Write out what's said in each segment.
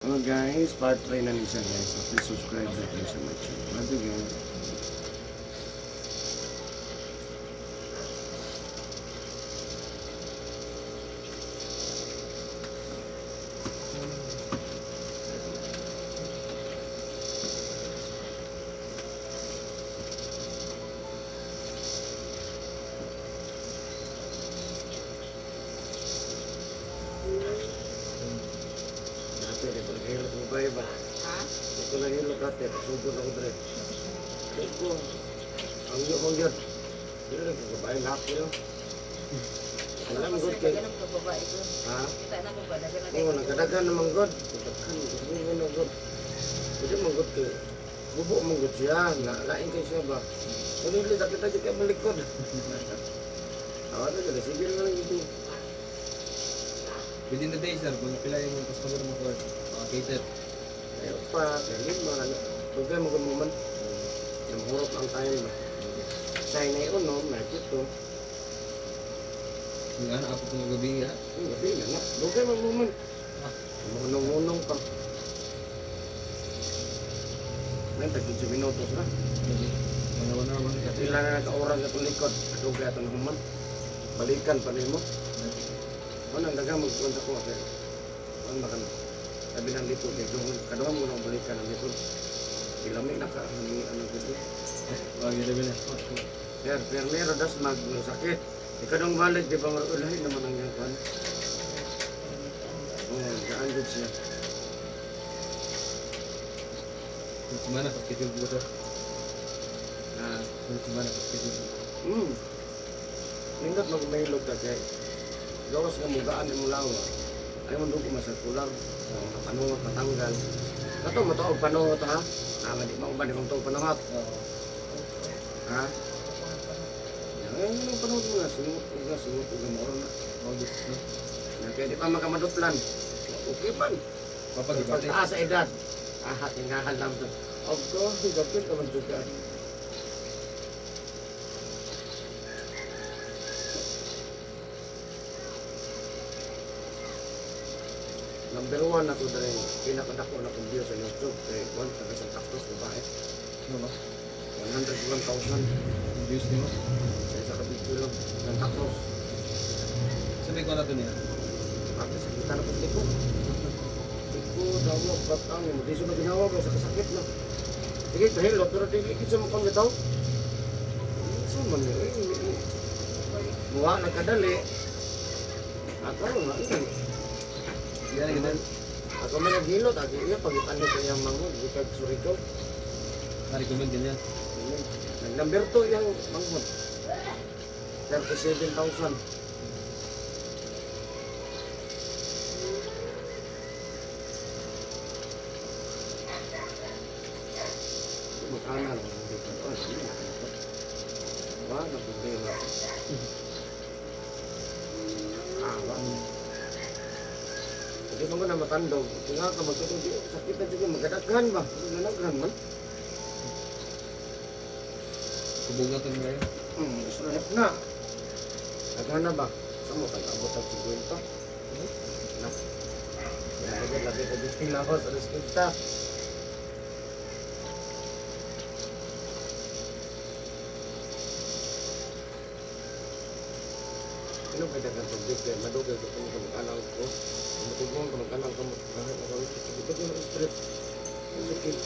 Hello guys, part 3 na nisa guys. So please subscribe na please sa my channel. Love you guys. Ate, di ko nahilot mo ba iba? Ha? Di ko nahilot ate, pasugod ako dre. Di ko, ang iyo mong yun. Di rin ko kabayan lahat ko yun. Alam good kay... Ganun ka babae ko. Ha? Kita na ko ba? Oo, nagkadagan naman good. Nagkadagan, gusto na good. Pwede mong good kay... Bubo mong good siya, lain kay siya ba? Kanili, sakit aja kayo malikod. Awan na dyan, sige na lang ito. Within the day, sir, kung napila yung customer mo for cater. Ayaw pa, kaya lima na. Huwag kayo magamuman. Namhurot ang tayo ba? Say na yun, no? Nakit to. Yung anak ako kung gabi ha. Gabi na na. Huwag kayo magamuman. Munong-munong pa. Ngayon, tag-15 minutos na. Wala naman ka. Ilan na naka-oras sa likod. Huwag kayo ito naman. Balikan pa rin mo. Ano, daga magpunta ko. Okay. Ano ba ka na? Sabi ng likod. Kaduha mo nang balikan ng likod. Ilamig na ka. Ano dito? Wag yun na. Pero meron das sakit. Ikadong balik, di ba marulahin naman ang yan kan? Oo, gaan din siya. Kung kumana, pagkitil ko ito. Ah, Kung kumana, pagkitil ko. Nindot magmahilog ka kay gawas nga mugaan mo lawa. Ay mo dugo masirkular. Panungot matanggal. Kato mo to og panungot ha? Di mo ba di mo to panungot? Oo. Ha? Ay, yung panungot mo nga, sungot uga mo na. August na. Kaya di pa makamaduplan. Okay man. Papagibate. Pagtaas sa edad. Tingahan lang to. Og ko, higapin ka man juga. Number 1 ako dahil pinakadako na kong view sa YouTube kay Juan, taga Santa Cruz, babae. Ano ba? 101,000 Yung views niyo. sa isa ka video lang. Santa Cruz. Sabi ko na ito niya. Pati sa kita na pati ko. Iko, dawag, batang, hindi siya maginawa ba sa kasakit na. Sige, dahil, pero di ikit siya mukhang bitaw. Saan man yun? Buha, nagkadali. Ako, nga, yun. Yan, ganun. Ako may naghilot, ako iya, pagitan nito yung manghod, ikag surikaw. Na-recommend ganyan. Nag-number 2 yung manghod. 37,000. Magkana lang ang dito. Oh, hindi na ito. Wala na problema. Wala. Hindi mo na matandog. Tingnan ka magkatong sakit na dyan. Magkadaghan ba? Magkadaghan man. Kubugan ito ngayon. Gusto na na. Daghan na ba? Sa mo, tag-abot ang 50. Na. Lagi ka dito yung lawas. Alas kita. Ano ba dagang tubig kaya madugay ko kung kamag-alang ko. Matugong kamag-alang ko. Kahit na kawin ko. Ito ko na strip. Sakit.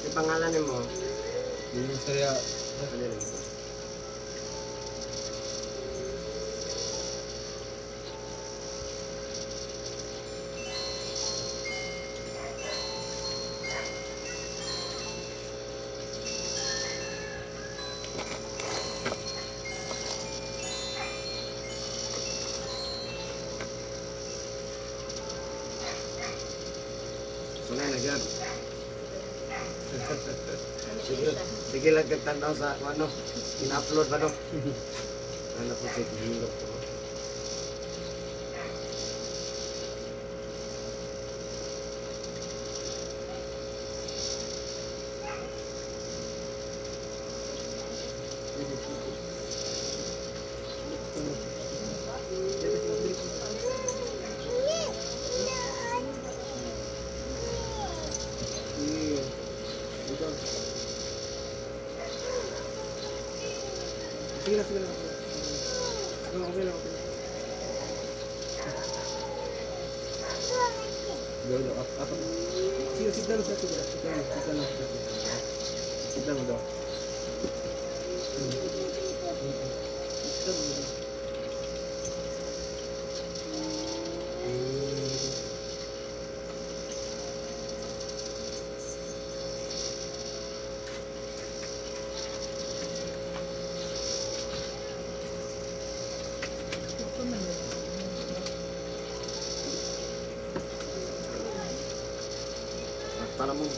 Yung pangalan ni mo, Yung istorya. ano yun? Sunay na dyan. Sige, sige lang kagtanaw sa ano, in-upload ba no? Ano po sa hilot ko. Sige lang, sige lang. Okay lang. Go, up. Sige, sit down sa ito. Sit down mo daw. Para mo.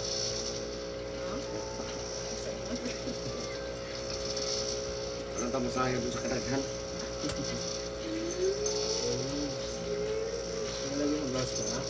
Anong tamasahe doon sa kadaghan? Nalagyan mo glass ka, ha?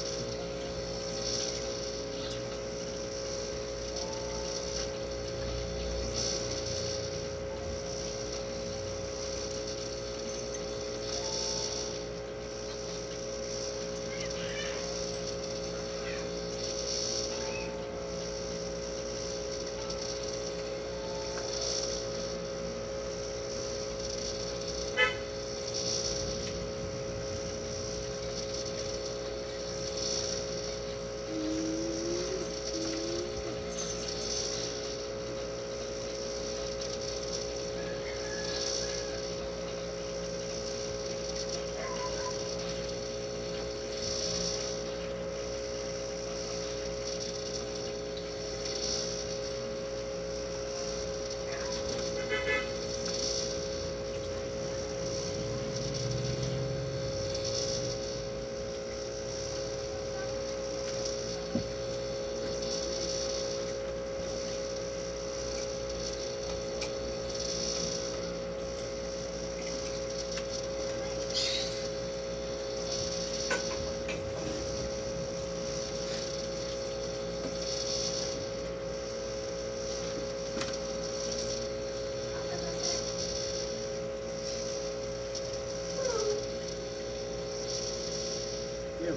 Yun.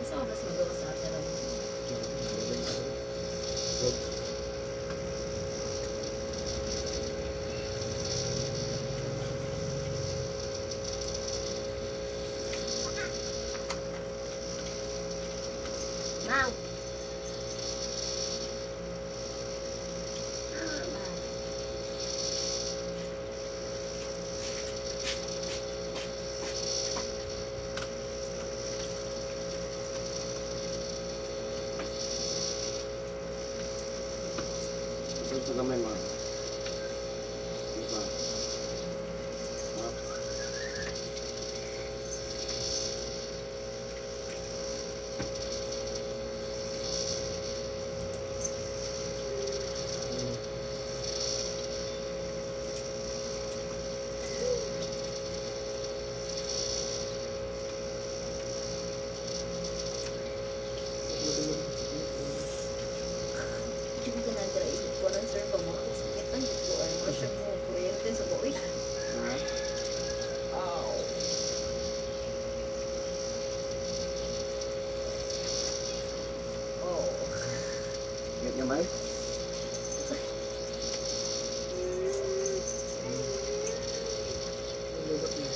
Sa oras magawa sa atin ang Go. Mang! Ito naman mga. Diba? Ha? Hindi ka nandra ko ng sir pa mo. Sakit ang dito ay mo siya mo kuryente sa buhay. Ha? Ow! Oh. Get niya ba eh? Lubat na.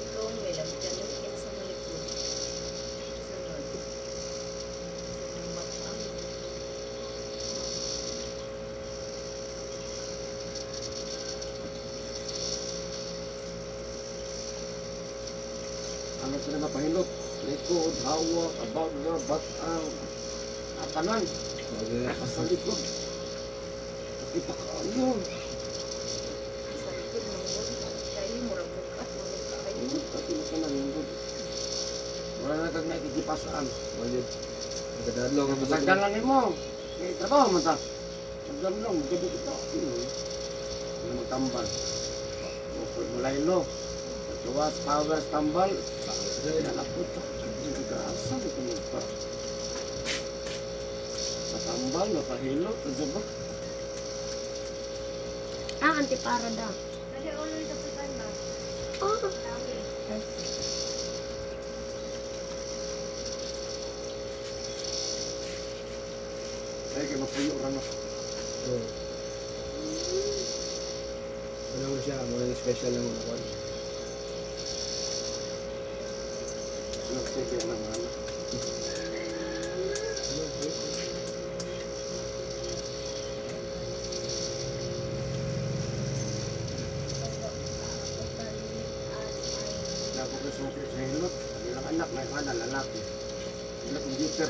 Ikaw ang may lamigyan yung ikin sa malikod. Sunod. Sunod bakang. Ano sila mapahilot? Likod, hawak, abaga, batang, atanan, Okay. sa likod. Kita ka, yun. Sa likod ng buhay. Kaya murag bukat. Murag kayo. Yun, pati na ka na, yun. Wala na kag nakikipasaan. Malit. Nagkadadlaw ka ba sa Sagdalan mo. Eh, trabaho man ta. Sagdalan lang, gabi kita. Yun. Yun, magtambal. Bukod malaylo. Tuwas, powers, tambal. Nalapot sa. Hindi ka asal ito mo pa. Nakatambal, nakahilot, ano ba? Antiparada. Kasi ulo sa putan ba? Oh. Dami. Ay, kaya mapuyo rin ako. Oo. Ano mo siya, mga special lang mo. Nagsipi ng ano. Naku ko sukli sa hilot. Bilang anak, may mana, lalaki. Sila computer.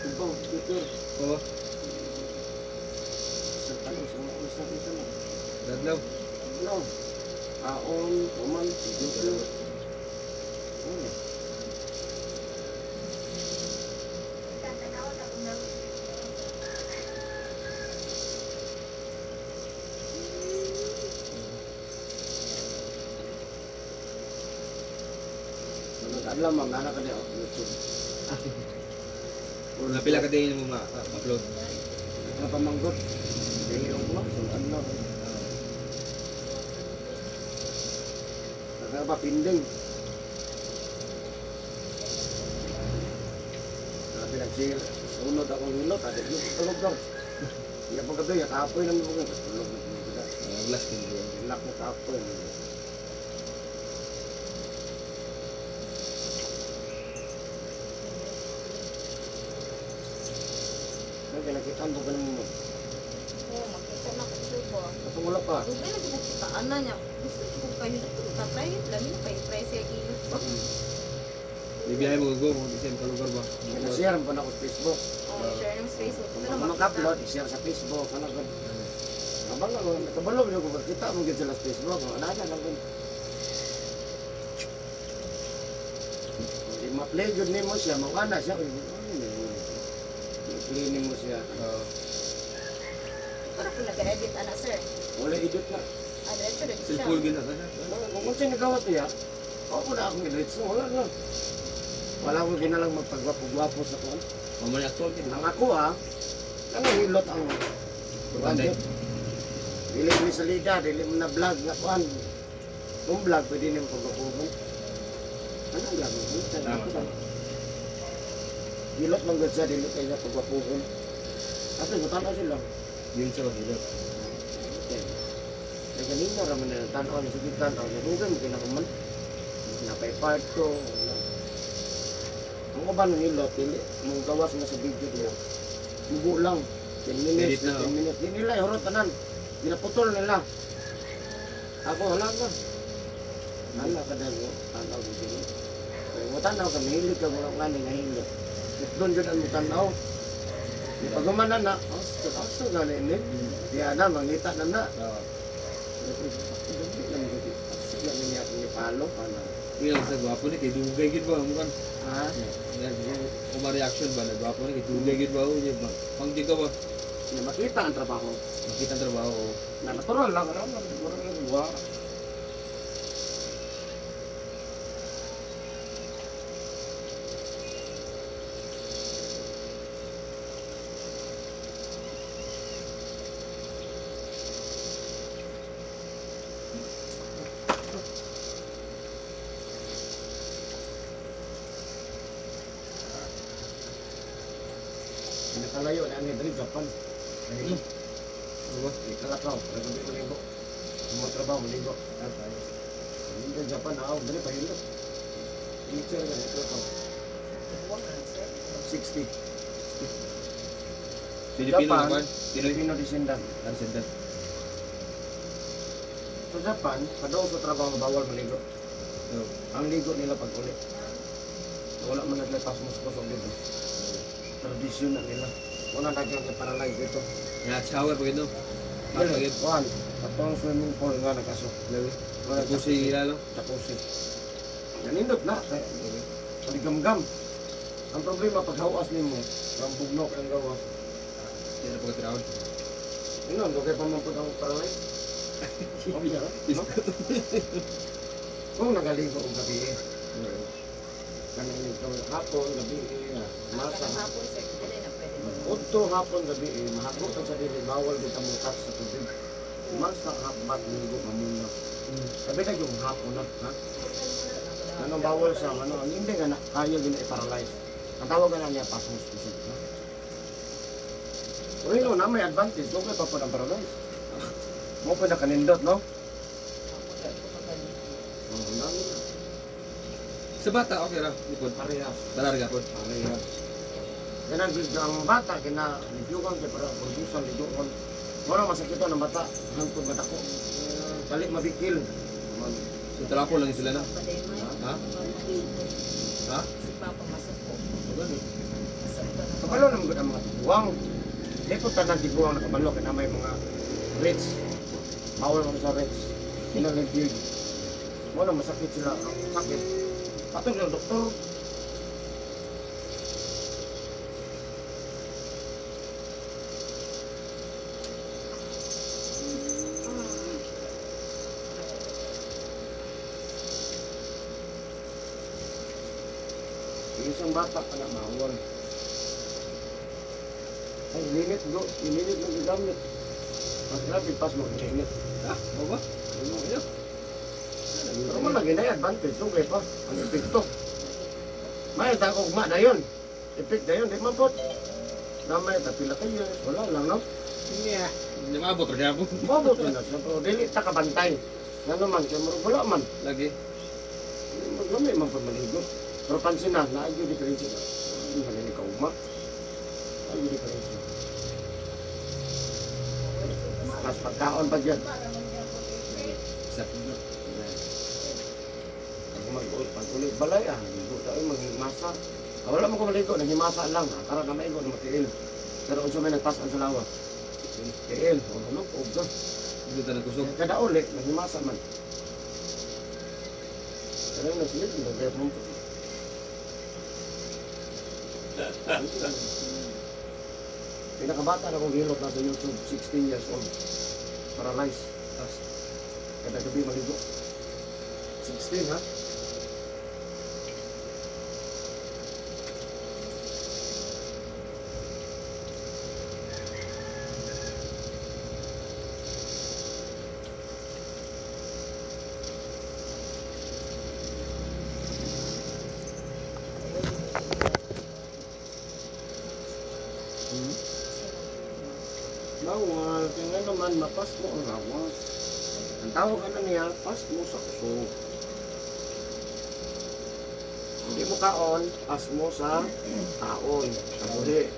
Iba, computer. Oo. Sa tanong, sa mga isa mo. Dadlaw. No. Aon, uman, computer. Ano? Tatanaw na unang. Alam mo, nana ka niya ako YouTube. Napila ka din mo ma-upload. Napamanggot. Kaya yung mga, sundan na. Nagkaba pinding. Sabi nagsir, sunod akong hilot, at yung tulog daw. Iya pa gabi, kapoy naman mo ganyan. Tulog na mga Glass din mo. ilak na kapoy. Kaya nakitaan po ganun mo. Oo, makita na ko subo. Kapag wala pa. Kung kaya nagpupuntaan na niya, gusto ko kayo na ito, tatry it lang, yun kayo try siya kilo. Bibiyahe mo go, kung di siya makalugar ba? Nag-share pa na ako sa Facebook. Oh, share ng Facebook. Kung Pero mag-upload, i-share sa Facebook. Ano ba? Abang ako, nakabalog niyo kung kita mo gid sila sa Facebook. Ano na lang ko. Hindi ma-play good name mo siya, mawala siya. I-cleaning mo siya. Pero kung nag-edit, anak sir, Wala edit na. diretso na siya. Cellphone gina ka na. Kung siya nagawas niya, ako na akong edit. So, wala na. Wala akong ginalang magpagwapo-gwapo sa kuwan. Mamani actual din. Ang ako ha, hilot ang Banday. dili mo salida, dili mo na vlog nga kuan. Kung vlog, pwede nang pagkakuhan. Anong vlog mo? Tama. Hilot lang gud siya, dili kayo na pagkakuhan. Ato, matanaw sila. Yun sa hilot. Okay. Kaya kanina raman na tanaw na sige tanaw na dugan mo kinakaman. Napay part ko. Ang uban ng hilot, dili mong gawas na sa video niya. Mugo lang. 10 minutes, Edit na, 10 minutes. Di nila, hurot tanan. Ginaputol nila. Ako, hala na. Hala ka dahil mo. Tanaw ko dito. Kaya mo tanaw ka, mahilig ka mo nga nga hilot. Doon dyan ang tanaw. Di pag umanan na, asto gani ini. Di na, mangita na na. Dami lang gani. Asto gani niya akong ipalo. Yung sa gwapo ni, kay dugay gid ba? Ang kan. Ha? Kung ma-reaction ba, nagwapo ni, kay dugay gid ba? Pang di ka ba? Na makita ang trabaho. Makita ang trabaho. Na natural lang. Natural lang. Wow. Nakalayo na ang dari Japan. Ay, Ano ba? ikalakaw. Nagabi ko linggo. Mga trabaho linggo. Hindi Japan na ako. Dali pa yun. Picture ka. Ikalakaw. Huwag na, sir. 60. Filipino Japan, naman. Pinoy. Filipino descendant. Arsendan. Sa Japan, padaw sa trabaho bawal maligo. Ang ligo nila pag ulit. Wala man naglepas mo sa kusog dito. Tradisyon na nila. Wala nagkang paralyze dito. Nga, shower pa gito. Kapag Kuhan, katong swimming pool nga nagkasok. Wala Pusi lalo. Tapusin. Nanindot na. Paligamgam. Ang problema pag hawas nimo, ang bugnok ang gawas. Yan ang pagkatirawan. Inon, lugay pa man po ang paralyze. Okay, ha? No? Kung nagaligo ang gabi, kanang ito hapon, gabi, masa. Pagkahapon, sir, hindi na pwede. Udto hapon gabi mahagot ang sarili, bawal kita mong touch sa tubig. Mas nakahabat linggo mamuna. Sabi na yung hapon na, ha? Anong bawal sa ano, hindi nga na, kaya din i-paralyze. Ang tawag na niya, pasong specific, ha? Pero yun na, may advantage, doon kayo pa po ng paralyze. Mo pa na kanindot, no? Oo, namin na. Sa bata, okay ra. Lipod. Parehas. Talarga po. Parehas. Yan ang bata, kina-libyukan kayo para produsan, libyukan. Wala masakit ng bata, hantog bata ko. Balik mabikil. So, talapo lang sila na. Ha? Ha? Si Papa masok ko. O ganun. Masok ko na. Kabalo naman ang mga tiguang. Di po tanan tiguang na kabalo, kaya may mga rich. Bawal mo sa rich. Kinalibyug. Wala masakit sila, ang sakit. Patong ng doktor. Isang bata ka na mawal. Ay, limit go. Limit mo gigamit. Mas grabe, pas mo limit. Ha? O ba? Ano mo yun? Pero man lagi na advantage. Sugay pa. Ang epekto. May takong ma na yun. Epek na yun. Di man po. Namay, tapila kayo. Wala lang, no? Yeah. Hindi maabot rin ako. Mabot na siya. Pero dili ta kabantay. Nga naman, kaya mo wala man. Lagi. Maglamay man pa maligo. Pero pansin na ayun diferensya na. Hindi ka nila kauma. Ayun diferensya. Mas pagkaon pa dyan. Sa puno. Pag-ulit balay ligo tayo magmasa. Wala mo ko maligo, nagimasa lang. Karon na maigo na matiil. Pero kung sumay nagpasan sa lawas. Tiil, o ano, uga. Hindi tayo nagkusog. Kada ulit, nagimasa man. Pero yung nasilid, nagkaya po. Pinakabata na kong hilot nasa YouTube, 16 years old. Paralyzed. Tapos, kada gabi maligo. 16 ha? Bawal, kaya nga naman mapas mo ang lawas. Ang tawag na niya, pas mo sa kusog. Hindi mo kaon, pas mo sa taon. Kabuhi.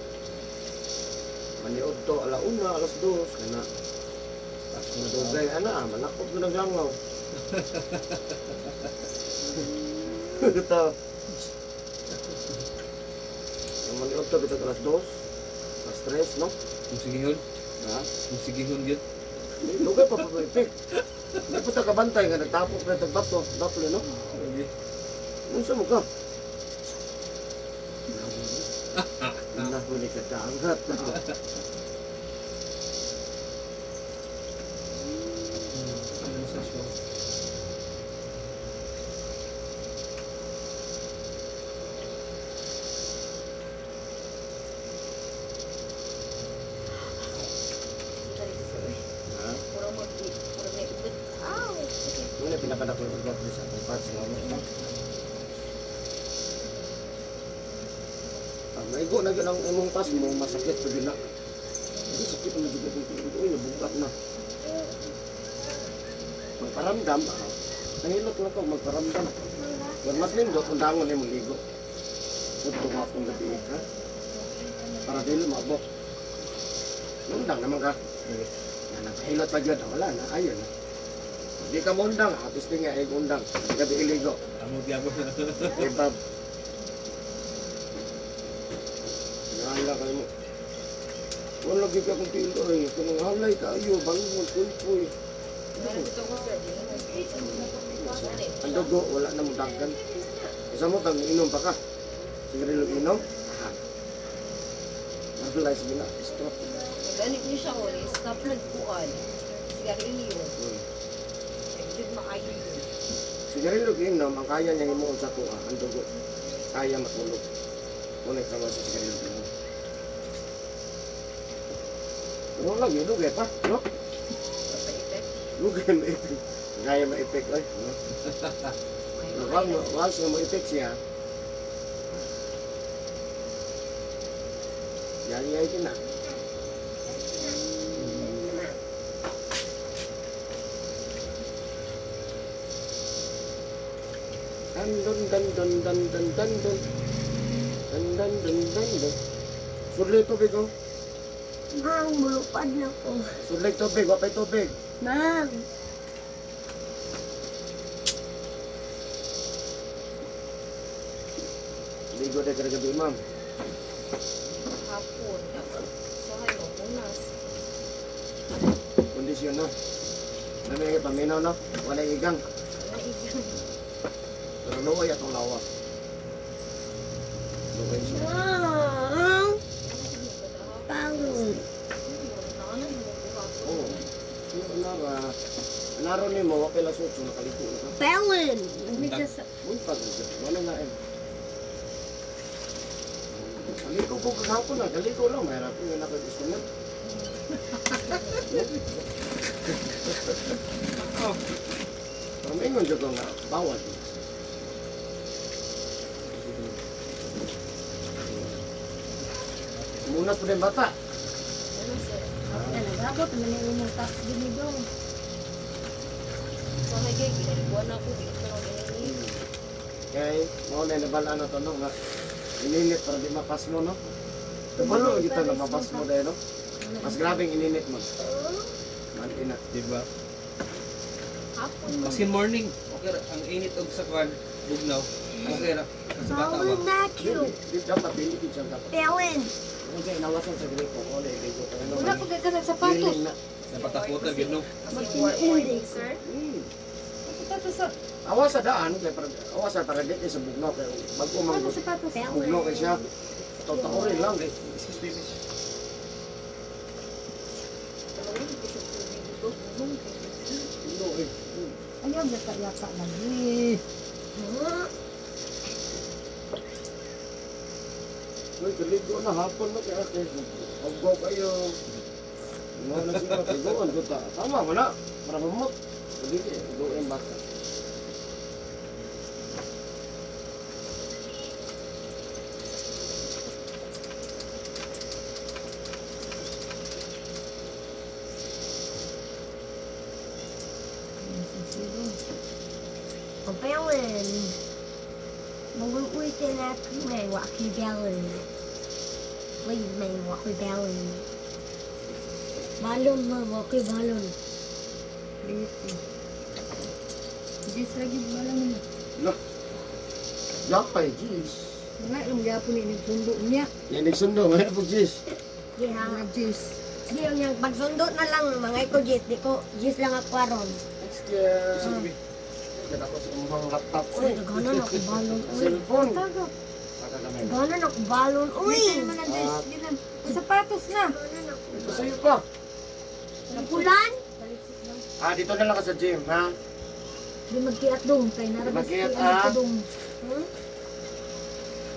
Maniod to, alauna, alas dos, kana. Pas mo dugay, ana, manakot mo naglangaw. Ito. Ang maniod to, bitag alas dos, alas tres, no? Kung sigihon. Ha? Kung sigihon yun. Lugay pa pabalik. Hindi po ta kabantay nga nagtapok na tagbato, baple no? Lagi. Unsa mo ka? Nahuli ka dagat. Ano sa show? Kita dito sa uy. Ha? Puro may ubod. Aw! Sige. Wala pinakadak ko yung batle sa akong parts nga mo. Maigo na yun ang imong pas mo, masakit pa din na. Hindi sakit ang nagigit ng tingin. Uy, nabugat na. Magparamdam, nahilot na ko, magparamdam. Yan mas lindot, kung dangon na yung ligo. Ito nga akong gabi, ha? Para dili maabot. Mundang naman ka. Nagpahilot pa dyan, wala na, ayun na. Hindi ka mundang, hatos tinga, ay mundang. Gabi iligo. Amog yago. Ibab. Nahala kayo mo. Wala lagi ka kong tilo eh. Kung halay kayo, bangon, puy-puy. Meron dito ko sir. Di na Ang dugo, wala na mong daggan. Isa mo, tang inom pa ka. Sigarilog inom. Nagulay, sige na, stop. Naganik niyo siya ko. Stop nagpuan. Sigarilyo. Nagdid makayo yun. Sigarilog inom, ang kaya niya himuon sa tuwa, ang dugo. Kaya matulog. Kung nagkawa sa sigarilog inom. Ano lang yun, lugay pa, no? Papa-effect. Lugay ma-effect. Gaya ma-effect, ay. No? Once na ma-effect siya, yari-yari din na. Dan dan dan dan dan dan dan dan dan dan dan dan dan. Sulit tubig oh. Mang, mulupad na ko. Sulit tubig, wapay tubig. Mang. Ligo na gabi, ma'am. Hapon. So, hayo, unas. Kondisyon na. Nami paminaw na, wala igang. Naigang. Pero luway atong lawas. Luway siya. Mang. Pangit. Oo. Yung nara, naro ni mo, wapay la sutso, nakaliko na ka. Pelin. Medyo sa... Buntag, wala nga eh. Kaliko ko kagapon na, kaliko lang, mahirap yung nakagusto na. Pero may ingon dyan nga, bawal. Munas po din bata. Ano, sir? Nagabot naman yung umong tax din dong. So, hayo, ginaliguan ako. Ginaliguan ako. Kaya, mo na nabalaan na to, no, nga. Ininit para di mapas mo, no? Kabalo kita na mapas mo dahil, no? Mas grabing ininit mo. Manti na. Diba? Hapon. Maskin morning, okay ra. Ang init og sa kwan, bugnaw. Okay ra. Sa bata ba? Pelin na cute. Di dapat, pilikid siyang dapat. Pelin. Kung siya inawasan sa gripo, o na iligo. Ano Wala ko gagawin sapatos. Feeling na. Napataputan gid no. Kasi warning, sir. Sapatos sa Awas sa daan, kaya awas sa para dito sa bugnaw. Kaya bago mang sapatos. bugnaw kay siya. Totoo rin lang. Excuse me. Ano eh. Ayaw na kayaka lagi. Uy, kaligo na hapon na kaya kaya pagbaw kayo. Mga na sila kaligoan ko ta. Tama mo na. Para mamot. Kaligo, kaligoan bata. O Pelin. Mag-uwi ka na may waki Pelin. Please, may waki Pelin. Balon mo, waki balon. Jis lagi malam ni. Look. Yapay, jeez. Nga yung yapon ni pundo niya. Yan nagsundo, may po jeez. Yeah. Mga jis. Di yung pagsundo na lang mga ko Jis, di ko Jis lang ako aron. Excuse me. Kaya ako sa umang laptop. Uy, naganan ako balon. Uy, Cellphone. Tago. naganan ako balon. Uy! Uy, naman ang jis. Ginan. Sapatos na. Naganan ako. Ito sa'yo pa. Napulan? Ah, dito na lang ka sa gym, ha? Di magkiat dong kay narabas Magkiat, ko ah. dong. Hmm?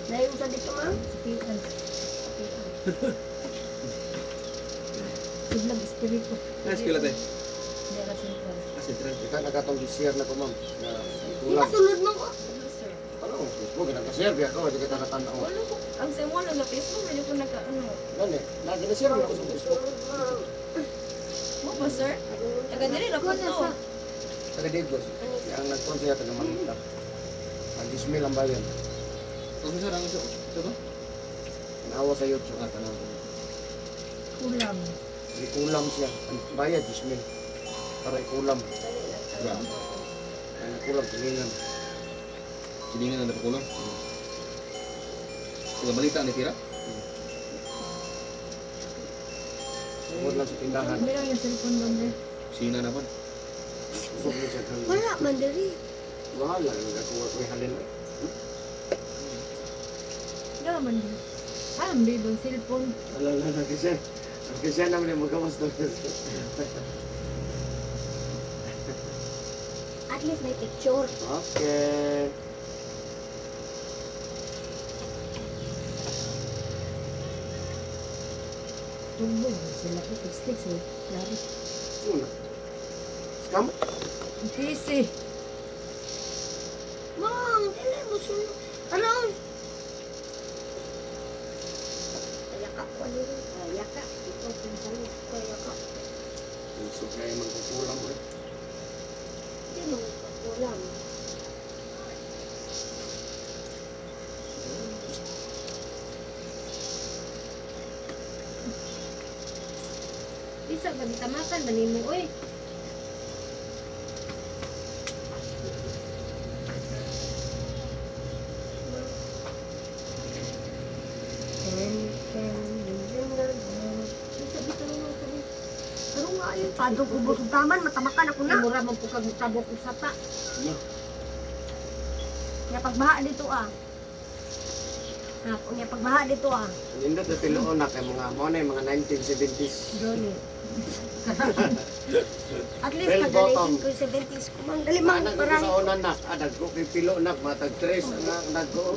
Dahil sa dito ma'am? Sakian. Siglang espiritu. Nice kila te. Di ra sentral. Asentral. Kita nakatong share na ko, ma'am. Na Di tulang. masulod mo ko. Ano, sir? Ano? Facebook, nagka-share biya ko. Hindi kita natanaw. Wala ko. Ang sa mo lang sa Facebook, medyo ko nagka-ano. Gani, lagi na-share mo ako sa Facebook. Mo ba, sir? Taga dili ra ko Kuha na to. sa Taga Digos. Yang nag-sponsor yata ng Manila. Ang 10,000 ang bayan. Kung sa rango sa ba? Naawa sa YouTube. Ah, tanaw. ulam. Ikulam siya. Ang bayad, 10,000. Para ikulam. Ba. Ang ikulam, silingan. Silingan ang napakulong. Kung balita ni tira. Tungkol lang sa tindahan. Meron yung cellphone doon eh. Sina na po. Usok niya siya. Wala man dali. Bahala. Nagkakuha ko yung halin. Gaman din. Alam ba yung cellphone? Alala na kasi. Kasi naman yung magawas doon. At least may picture. Okay. Tumboy, sila ko sticks eh. Dari. Sino? Scam? Kisi. Mom, dili mo sunod. Ano? Ayaka ko nila. Ayaka. Ito, pinsan ko. Ayaka. So kaya magkukulang mo eh. Hindi mo kakulang. Bisa ba ditamakan ba nimo oy? Bisa bitulong mo ito. Pero nga yun, padong ubos ang taman, matamakan ako na. Mura man po kag tabok og sata. Kaya pagbaha dito ah. Kaya pagbaha dito ah. Nindot na tiluon na kay mga mo na yung mga 1970s. Johnny. At least Bell kagaling bottom. ko yung 70s ko. Mang dali mang Manag ko parang. sa una nak, dagko kay pilo nak, matag tres na nagko.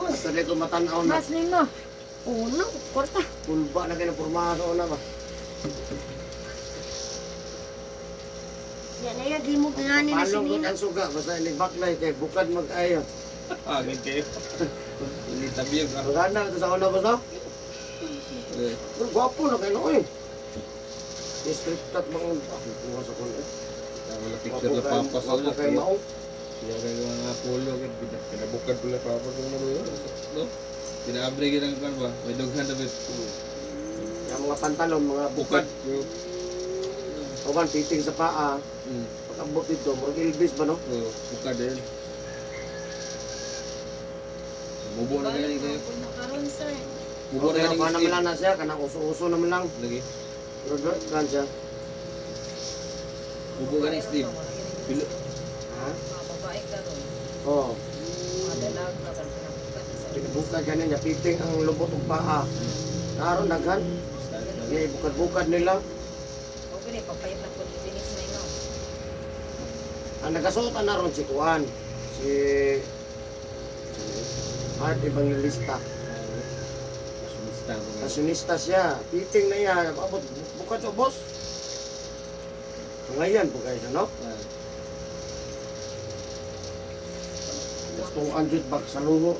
Sa ko matanaw na. Mas nimo. Oh no, korta. Pulba na kayo na pormahan sa una ba? Yan na yan, di mo pinani na si Palong ko Nina. ang suga, basta ni baklay kay bukad mag-ayo. Agad kayo. Hindi tabiyog ako. Maganda ito sa una ba sa? Pero gwapo na kayo no eh. District tat mga ako kuha sa kuna eh. Wala picture na pampas sa Gwapo ulo. kayo mao. Kaya kayo mga polo. Pinabukad pala pampas sa ulo. No? Pinaabre ka ng kan ba? May dughan na ba? Yung mga pantalon, mga bukad. Bukad. Kawan, piting sa paa. Pag-abot dito, mga Elvis ba no? Bukad din. Bubo na kayo kayo. Kung nakaroon sir. Bubo na Pero kayo naman lang na siya, kanang uso-uso naman lang. lagi. Pero kan siya. Bubo ka ni Steve. Pilo. Ha? Mga babae karon. Oo. Mga dalaga kan pinabukat sa Pinabukad ganyan niya, piting ang lubot ng paa. Karon daghan. Yung bukad-bukad nila. O gani papayat na pud dinis na ino. Ang nagasuotan na ron si Kuan. Si Art Evangelista. Pasyonista siya. Piting na yan. Abot, bukad siya, boss. Ngayon po kayo siya, no? Tapos 200 bag sa luho.